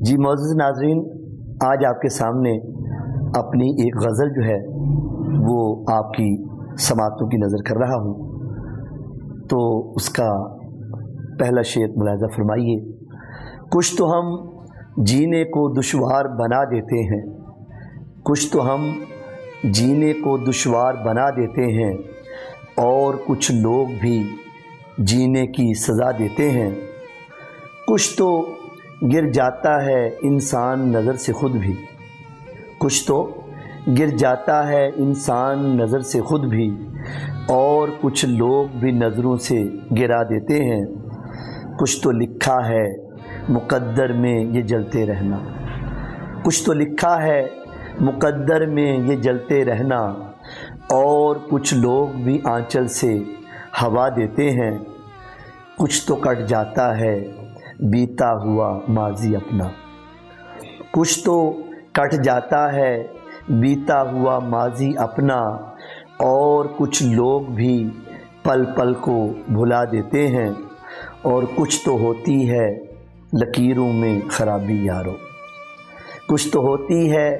جی معزز ناظرین، آج آپ کے سامنے اپنی ایک غزل جو ہے وہ آپ کی سماعتوں کی نظر کر رہا ہوں، تو اس کا پہلا شعر ملاحظہ فرمائیے۔ کچھ تو ہم جینے کو دشوار بنا دیتے ہیں، کچھ تو ہم جینے کو دشوار بنا دیتے ہیں، اور کچھ لوگ بھی جینے کی سزا دیتے ہیں۔ کچھ تو گر جاتا ہے انسان نظر سے خود بھی، کچھ تو گر جاتا ہے انسان نظر سے خود بھی، اور کچھ لوگ بھی نظروں سے گرا دیتے ہیں۔ کچھ تو لکھا ہے مقدر میں یہ جلتے رہنا، کچھ تو لکھا ہے مقدر میں یہ جلتے رہنا، اور کچھ لوگ بھی آنچل سے ہوا دیتے ہیں۔ کچھ تو کٹ جاتا ہے بیتا ہوا ماضی اپنا، کچھ تو کٹ جاتا ہے بیتا ہوا ماضی اپنا، اور کچھ لوگ بھی پل پل کو بھلا دیتے ہیں۔ اور کچھ تو ہوتی ہے لکیروں میں خرابی یارو، کچھ تو ہوتی ہے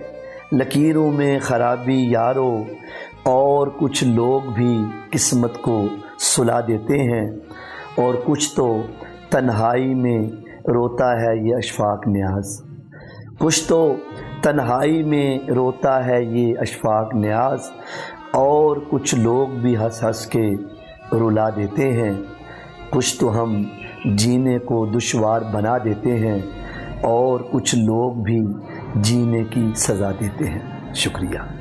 لکیروں میں خرابی یارو، اور کچھ لوگ بھی قسمت کو سلا دیتے ہیں۔ اور کچھ تو تنہائی میں روتا ہے یہ اشفاق نیاز، کچھ تو تنہائی میں روتا ہے یہ اشفاق نیاز، اور کچھ لوگ بھی ہنس ہنس کے رلا دیتے ہیں۔ کچھ تو ہم جینے کو دشوار بنا دیتے ہیں، اور کچھ لوگ بھی جینے کی سزا دیتے ہیں۔ شکریہ۔